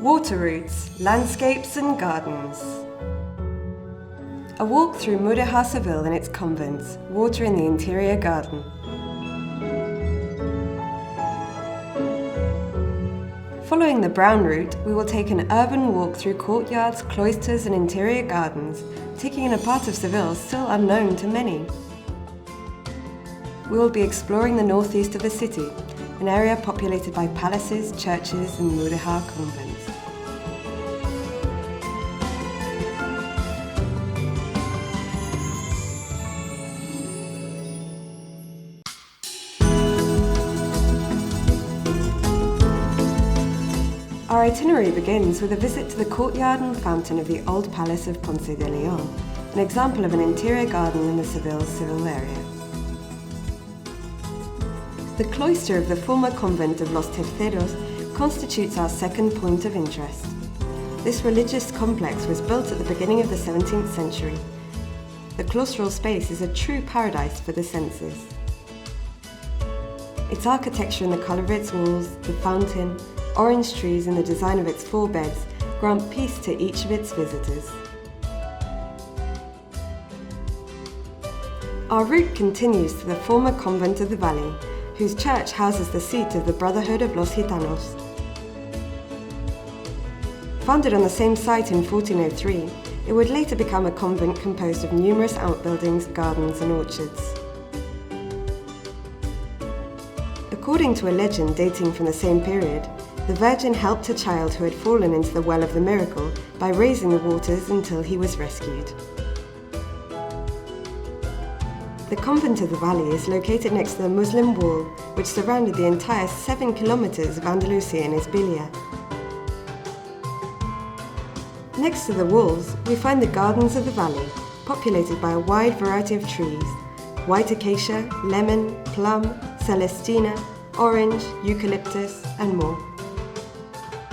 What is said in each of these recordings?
Water routes, landscapes and gardens. A walk through Mudéjar Seville and its convents, water in the interior garden. Following the brown route, we will take an urban walk through courtyards, cloisters and interior gardens, taking in a part of Seville still unknown to many. We will be exploring the northeast of the city, an area populated by palaces, churches and Mudéjar convents. Our itinerary begins with a visit to the courtyard and fountain of the old palace of Ponce de León, an example of an interior garden in the Seville civil area. The cloister of the former convent of Los Terceros constitutes our second point of interest. This religious complex was built at the beginning of the 17th century. The claustral space is a true paradise for the senses. Its architecture and the colour of its walls, the fountain, orange trees and the design of its four beds grant peace to each of its visitors. Our route continues to the former convent of the valley, whose church houses the seat of the Brotherhood of los Gitanos. Founded on the same site in 1403, it would later become a convent composed of numerous outbuildings, gardens and orchards. According to a legend dating from the same period, the Virgin helped a child who had fallen into the well of the miracle by raising the waters until he was rescued. The convent of the valley is located next to the Muslim wall, which surrounded the entire 7 kilometers of Andalusia and Isbilia. Next to the walls, we find the gardens of the valley, populated by a wide variety of trees: white acacia, lemon, plum, celestina, orange, eucalyptus, and more.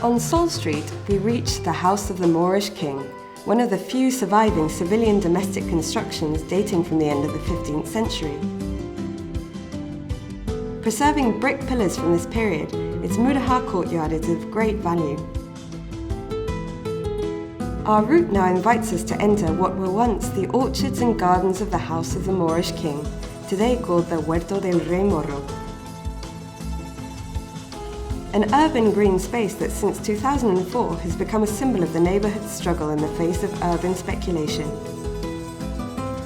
On Sol Street, we reach the House of the Moorish King, one of the few surviving civilian domestic constructions dating from the end of the 15th century. Preserving brick pillars from this period, its Mudéjar courtyard is of great value. Our route now invites us to enter what were once the orchards and gardens of the House of the Moorish King, today called the Huerto del Rey Moro. An urban green space that since 2004 has become a symbol of the neighbourhood's struggle in the face of urban speculation.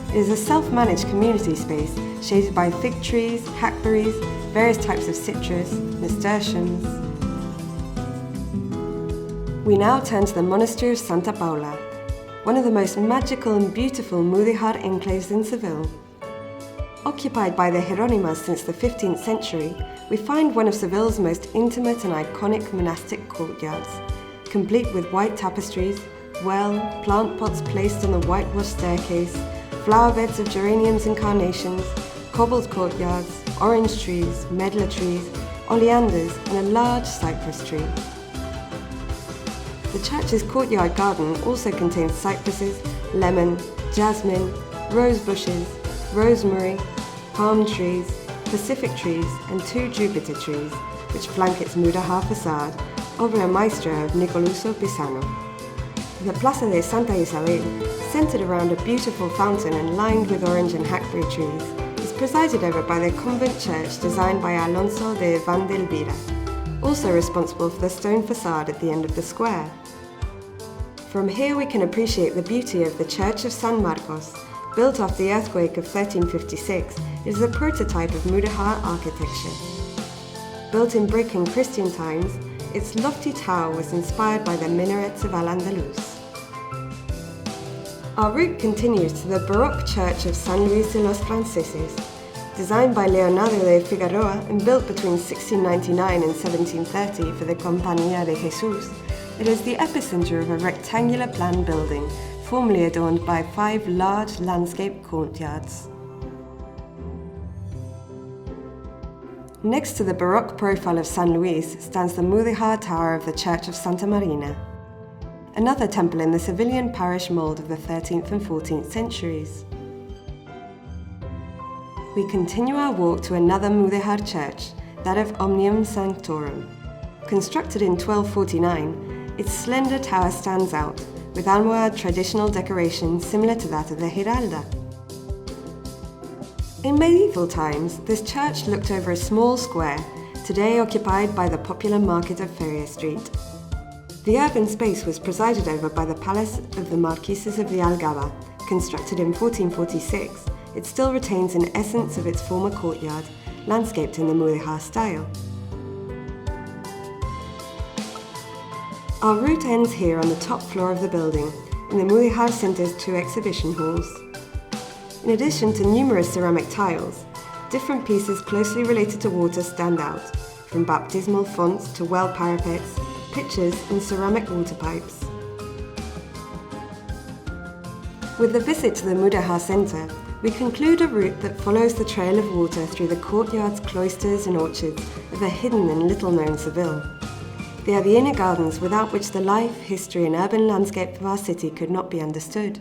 It is a self-managed community space shaded by fig trees, hackberries, various types of citrus, nasturtiums. We now turn to the monastery of Santa Paula, one of the most magical and beautiful Mudéjar enclaves in Seville. Occupied by the Jerónimas since the 15th century, we find one of Seville's most intimate and iconic monastic courtyards, complete with white tapestries, well, plant pots placed on the whitewashed staircase, flower beds of geraniums and carnations, cobbled courtyards, orange trees, medlar trees, oleanders and a large cypress tree. The church's courtyard garden also contains cypresses, lemon, jasmine, rose bushes, rosemary, palm trees, Pacific trees and 2 Jupiter trees, which flank its Mudéjar facade, obra maestra of Nicolusio Pisano. The Plaza de Santa Isabel, centered around a beautiful fountain and lined with orange and hackberry trees, is presided over by the convent church designed by Alonso de Vandelvira, also responsible for the stone facade at the end of the square. From here we can appreciate the beauty of the Church of San Marcos. Built after the earthquake of 1356, it is a prototype of Mudéjar architecture. Built in brick in Christian times, its lofty tower was inspired by the minarets of Al-Andalus. Our route continues to the Baroque church of San Luis de los Franceses. Designed by Leonardo de Figueroa and built between 1699 and 1730 for the Compañía de Jesús, it is the epicenter of a rectangular plan building, formerly adorned by 5 large landscape courtyards. Next to the Baroque profile of San Luis stands the Mudéjar tower of the Church of Santa Marina, another temple in the Sevillian parish mould of the 13th and 14th centuries. We continue our walk to another Mudéjar church, that of Omnium Sanctorum. Constructed in 1249, Its slender tower stands out, with Almohad traditional decoration similar to that of the Giralda. In medieval times, this church looked over a small square, today occupied by the popular market of Feria Street. The urban space was presided over by the palace of the Marquises of the Algaba. Constructed in 1446, it still retains an essence of its former courtyard, landscaped in the Mudéjar style. Our route ends here on the top floor of the building, in the Mudéjar Centre's 2 exhibition halls. In addition to numerous ceramic tiles, different pieces closely related to water stand out, from baptismal fonts to well parapets, pitchers and ceramic water pipes. With the visit to the Mudéjar Centre, we conclude a route that follows the trail of water through the courtyards, cloisters and orchards of a hidden and little-known Seville. They are the inner gardens without which the life, history and urban landscape of our city could not be understood.